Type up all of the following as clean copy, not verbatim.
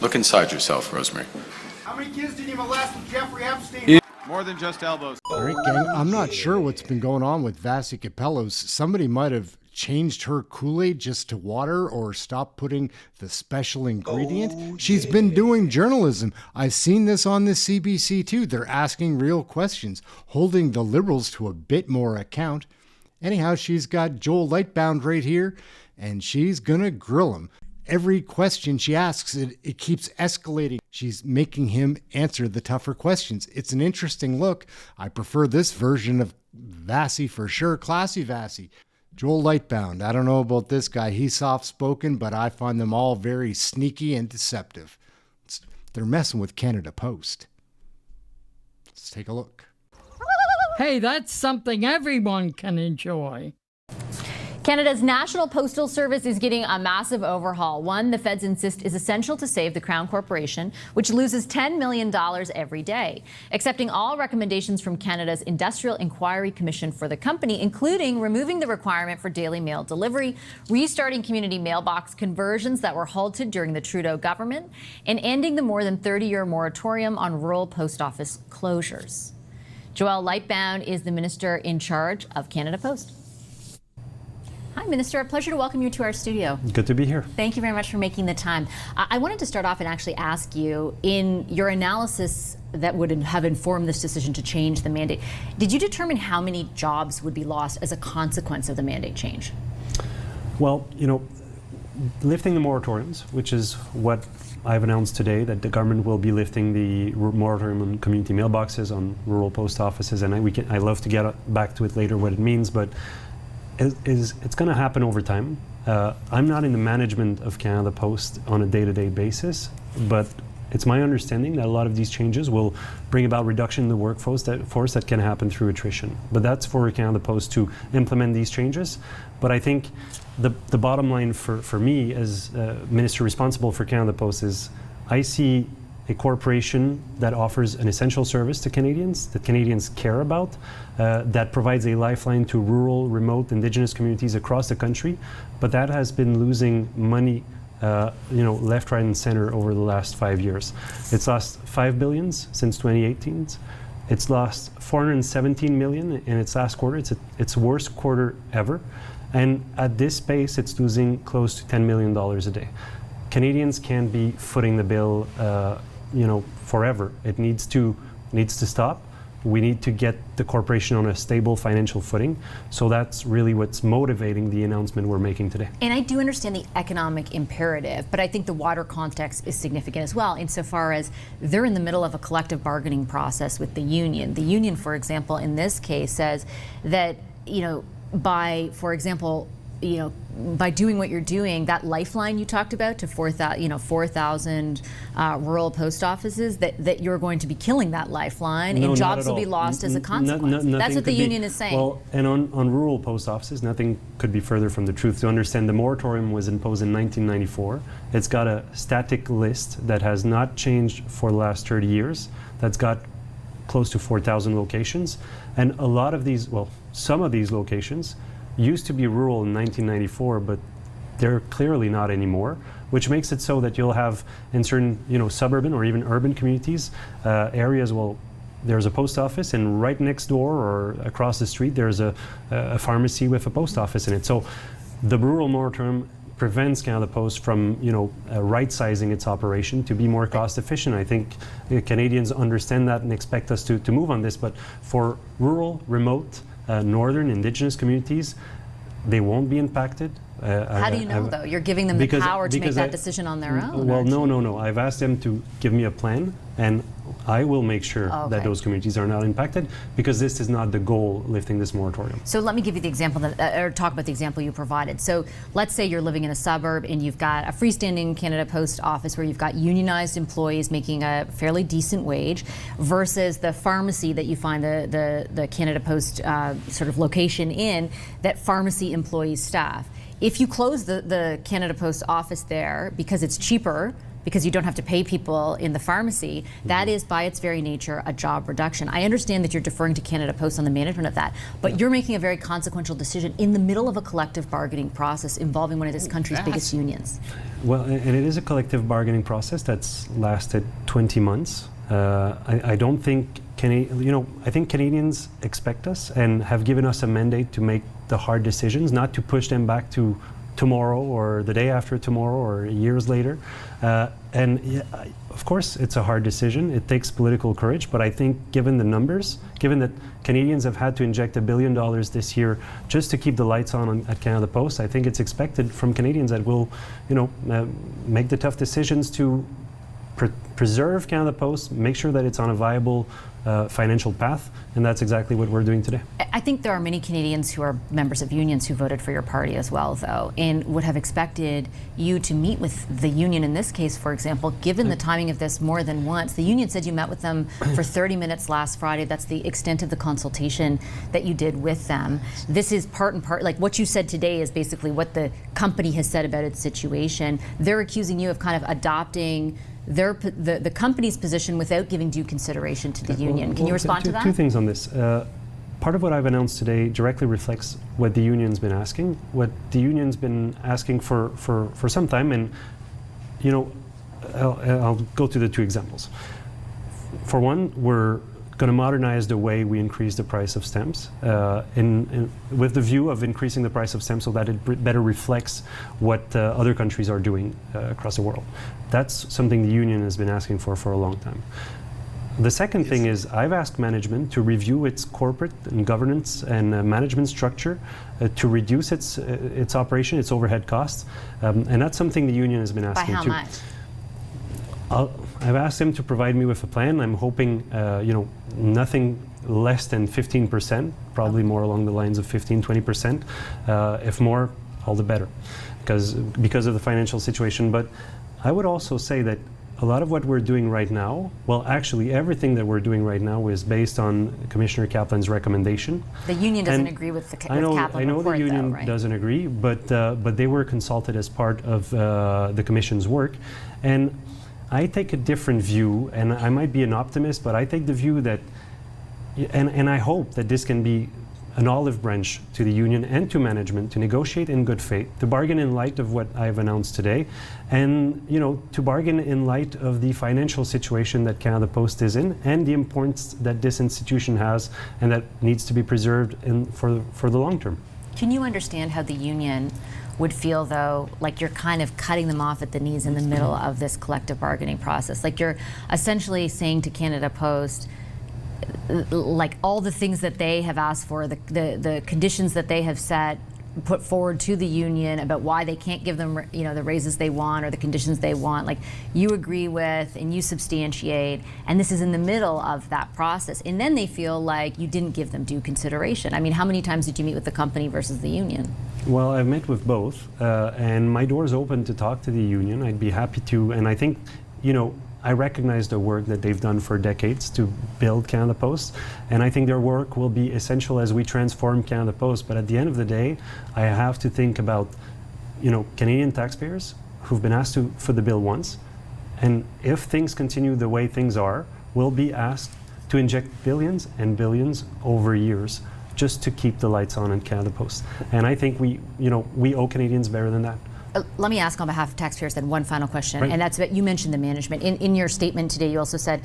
Look inside yourself, Rosemary. How many kids did you molest with Jeffrey Epstein? More than just elbows. All right, gang, I'm not sure what's been going on with Vasi Capellos. Somebody might have changed her Kool-Aid just to water or stopped putting the special ingredient. She's been doing journalism. I've seen this on the CBC too. They're asking real questions, holding the Liberals to a bit more account. Anyhow, she's got Joel Lightbound right here, and she's gonna grill him. Every question she asks, it keeps escalating. She's making him answer the tougher questions. It's an interesting look. I prefer this version of Vasi for sure. Classy Vasi. Joel Lightbound. I don't know about this guy. He's soft-spoken, but I find them all very sneaky and deceptive. They're messing with Canada Post. Let's take a look. Hey, that's something everyone can enjoy. Canada's National Postal Service is getting a massive overhaul, one the feds insist is essential to save the Crown Corporation, which loses $10 million every day. Accepting all recommendations from Canada's Industrial Inquiry Commission for the company, including removing the requirement for daily mail delivery, restarting community mailbox conversions that were halted during the Trudeau government, and ending the more than 30-year moratorium on rural post office closures. Joel Lightbound is the minister in charge of Canada Post. Hi, Minister. A pleasure to welcome you to our studio. Good to be here. Thank you very much for making the time. I wanted to start off and actually ask you, in your analysis that would have informed this decision to change the mandate, did you determine how many jobs would be lost as a consequence of the mandate change? Well, you know, lifting the moratoriums, which is what I've announced today, that the government will be lifting the moratorium on community mailboxes, on rural post offices, and I love to get back to it later what it means, but it's going to happen over time. I'm not in the management of Canada Post on a day-to-day basis, but it's my understanding that a lot of these changes will bring about reduction in the workforce that can happen through attrition. But that's for Canada Post to implement these changes. But I think the bottom line for me as minister responsible for Canada Post is I see a corporation that offers an essential service to Canadians, that Canadians care about, that provides a lifeline to rural, remote, Indigenous communities across the country, but that has been losing money, left, right, and center over the last 5 years. It's lost $5 billion since 2018. It's lost $417 million in its last quarter. It's its worst quarter ever, and at this pace, it's losing close to $10 million a day. Canadians can't be footing the bill forever. It needs to stop. We need to get the corporation on a stable financial footing. So that's really what's motivating the announcement we're making today. And I do understand the economic imperative, but I think the wider context is significant as well, insofar as they're in the middle of a collective bargaining process with the union. The union, for example, in this case says that, by doing what you're doing, that lifeline you talked about to 4,000 rural post offices, that you're going to be killing that lifeline, and jobs will be lost as a consequence. That's what the union is saying. Well, and on rural post offices, nothing could be further from the truth. To understand, the moratorium was imposed in 1994. It's got a static list that has not changed for the last 30 years. That's got close to 4,000 locations. And a lot of these, some of these locations used to be rural in 1994, but they're clearly not anymore, which makes it so that you'll have in certain, suburban or even urban communities, areas, there's a post office, and right next door or across the street, there's a pharmacy with a post office in it. So the rural moratorium prevents Canada Post from, right-sizing its operation to be more cost-efficient. I think Canadians understand that and expect us to move on this, but for rural, remote, northern Indigenous communities, they won't be impacted. How do you know, though? You're giving them the power to make that decision on their own? Well, no. I've asked them to give me a plan, and I will make sure that those communities are not impacted, because this is not the goal, lifting this moratorium. So let me give you the example, or talk about the example you provided. So let's say you're living in a suburb and you've got a freestanding Canada Post office where you've got unionized employees making a fairly decent wage, versus the pharmacy that you find the Canada Post sort of location in, that pharmacy employees staff. If you close the Canada Post office there because it's cheaper, because you don't have to pay people in the pharmacy, that is by its very nature a job reduction. I understand that you're deferring to Canada Post on the management of that, but you're making a very consequential decision in the middle of a collective bargaining process involving one of this country's biggest unions. Well, and it is a collective bargaining process that's lasted 20 months. I don't think, I think Canadians expect us and have given us a mandate to make the hard decisions, not to push them back to tomorrow or the day after tomorrow or years later. Of course, it's a hard decision. It takes political courage, but I think given the numbers, given that Canadians have had to inject $1 billion this year just to keep the lights on at Canada Post, I think it's expected from Canadians that we'll, make the tough decisions to preserve Canada Post, make sure that it's on a viable financial path, and that's exactly what we're doing today. I think there are many Canadians who are members of unions who voted for your party as well, though, and would have expected you to meet with the union in this case, for example, given the timing of this more than once. The union said you met with them for 30 minutes last Friday. That's the extent of the consultation that you did with them. This is part and part, like what you said today is basically what the company has said about its situation. They're accusing you of kind of adopting the company's position without giving due consideration to the union. Can you respond to that? Two things on this. Part of what I've announced today directly reflects what the union's been asking, what the union's been asking for some time, and I'll go through the two examples. For one, we're going to modernize the way we increase the price of stamps with the view of increasing the price of stamps so that it better reflects what other countries are doing across the world. That's something the union has been asking for a long time. The second thing is I've asked management to review its corporate and governance and management structure to reduce its operation, its overhead costs, and that's something the union has been asking too. By how much? I've asked them to provide me with a plan. I'm hoping, nothing less than 15%, probably more along the lines of 15-20%. If more, all the better, because of the financial situation. But I would also say that a lot of what we're doing right now, well, actually everything that we're doing right now is based on Commissioner Kaplan's recommendation. The union doesn't agree with the Kaplan report, I know the union right? doesn't agree, but they were consulted as part of the Commission's work. And I take a different view, and I might be an optimist, but I take the view that, and I hope that this can be an olive branch to the union and to management to negotiate in good faith, to bargain in light of what I've announced today, and to bargain in light of the financial situation that Canada Post is in and the importance that this institution has and that needs to be preserved for the long term. Can you understand how the union would feel, though, like you're kind of cutting them off at the knees in the middle of this collective bargaining process? Like you're essentially saying to Canada Post, like all the things that they have asked for, the conditions that they have put forward to the union about why they can't give them the raises they want or the conditions they want, like you agree with and you substantiate, and this is in the middle of that process, and then they feel like you didn't give them due consideration. I mean, how many times did you meet with the company versus the union? Well, I've met with both, and my door's open to talk to the union. I'd be happy to, and I think, I recognize the work that they've done for decades to build Canada Post, and I think their work will be essential as we transform Canada Post. But at the end of the day, I have to think about, Canadian taxpayers who've been asked to foot the bill once, and if things continue the way things are, will be asked to inject billions and billions over years just to keep the lights on in Canada Post. And I think we owe Canadians better than that. Let me ask on behalf of taxpayers then one final question, Right. and that's about, you mentioned the management. In your statement today, you also said,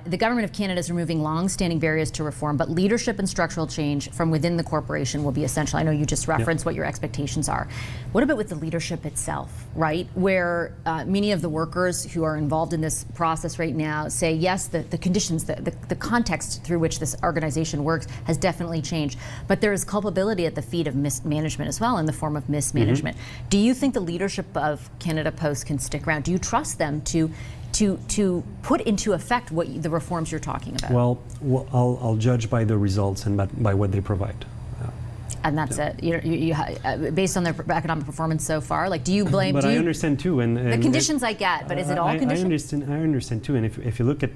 the government of Canada is removing long-standing barriers to reform, but leadership and structural change from within the corporation will be essential. I know you just referenced what your expectations are. What about with the leadership itself, right? Where many of the workers who are involved in this process right now say, yes, the conditions, the context through which this organization works has definitely changed, but there is culpability at the feet of mismanagement as well in the form of mismanagement. Mm-hmm. Do you think the leadership of Canada Post can stick around? Do you trust them to put into effect what the reforms you're talking about? Well, I'll judge by the results and by what they provide. And that's it. Based on their economic performance so far, like, do you blame? But I understand too, and the conditions I get, but is it all conditions? I understand too, and if you look at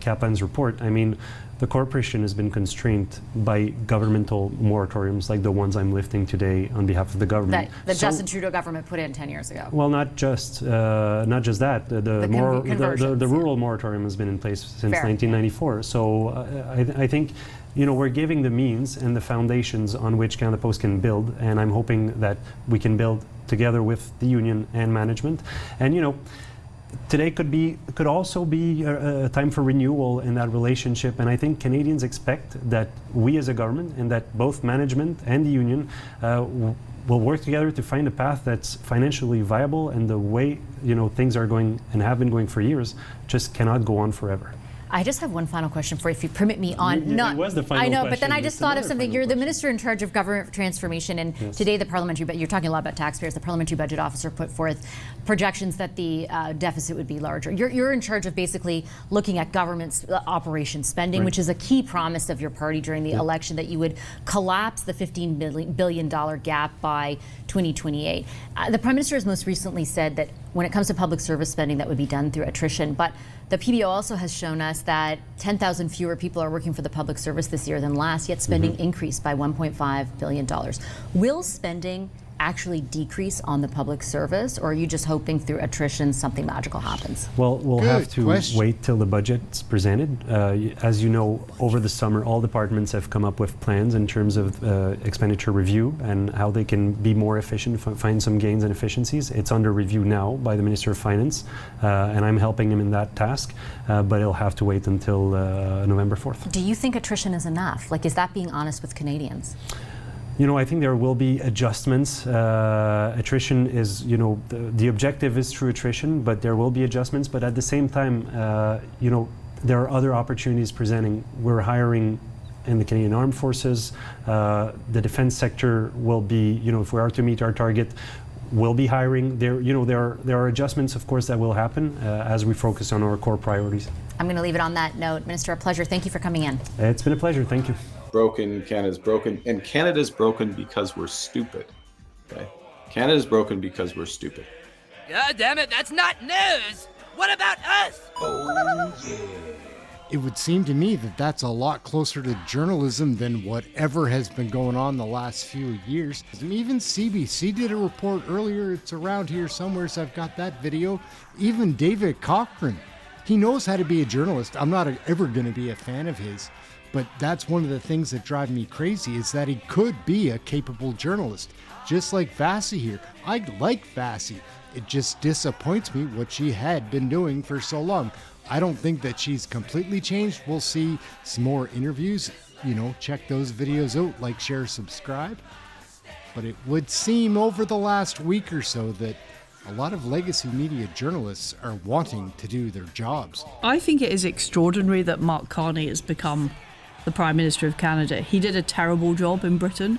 Kaplan's report, I mean, the corporation has been constrained by governmental moratoriums like the ones I'm lifting today on behalf of the government. That Justin Trudeau government put in 10 years ago. Well, not just that. The rural moratorium has been in place since 1994. So I think we're giving the means and the foundations on which Canada Post can build, and I'm hoping that we can build together with the union and management. And today could also be a time for renewal in that relationship, and I think Canadians expect that we as a government and that both management and the union will work together to find a path that's financially viable, and the way things are going and have been going for years just cannot go on forever. I just have one final question for you, if you permit me on. It was the final I know, question. but then I just thought of something. You're the question. minister in charge of government transformation, and Yes. today the parliamentary, but you're talking a lot about taxpayers. The parliamentary budget officer put forth projections that the deficit would be larger. You're in charge of basically looking at government's operation spending, Right. which is a key promise of your party during the election, that you would collapse the $15 billion gap by 2028. The Prime Minister has most recently said that when it comes to public service spending, that would be done through attrition. But the PBO also has shown us that 10,000 fewer people are working for the public service this year than last, yet spending increased by $1.5 billion. Will spending actually decrease on the public service, or are you just hoping through attrition something magical happens? Well, we'll have Good to question. wait till the budget's presented. As you know, over the summer, all departments have come up with plans in terms of expenditure review and how they can be more efficient, find some gains and efficiencies. It's under review now by the Minister of Finance, and I'm helping him in that task, but it'll have to wait until November 4th. Do you think attrition is enough? Like, is that being honest with Canadians? I think there will be adjustments. Attrition is, the objective is through attrition, but there will be adjustments. But at the same time, there are other opportunities presenting. We're hiring in the Canadian Armed Forces. The defense sector will be, if we are to meet our target, we'll be hiring. There are adjustments, of course, that will happen as we focus on our core priorities. I'm going to leave it on that note. Minister, a pleasure. Thank you for coming in. It's been a pleasure. Thank you. Broken, Canada's broken, and Canada's broken because we're stupid. Okay? Canada's broken because we're stupid. God damn it, that's not news! What about us? It would seem to me that that's a lot closer to journalism than whatever has been going on the last few years. And even CBC did a report earlier. It's around here somewhere, so I've got that video. Even David Cochrane, he knows how to be a journalist. I'm not ever going to be a fan of his, but that's one of the things that drive me crazy, is that he could be a capable journalist. Just like Vassie here. I like Vassie. It just disappoints me what she had been doing for so long. I don't think that she's completely changed. We'll see some more interviews. Check those videos out, like, share, subscribe. But it would seem over the last week or so that a lot of legacy media journalists are wanting to do their jobs. I think it is extraordinary that Mark Carney has become the Prime Minister of Canada. He did a terrible job in Britain.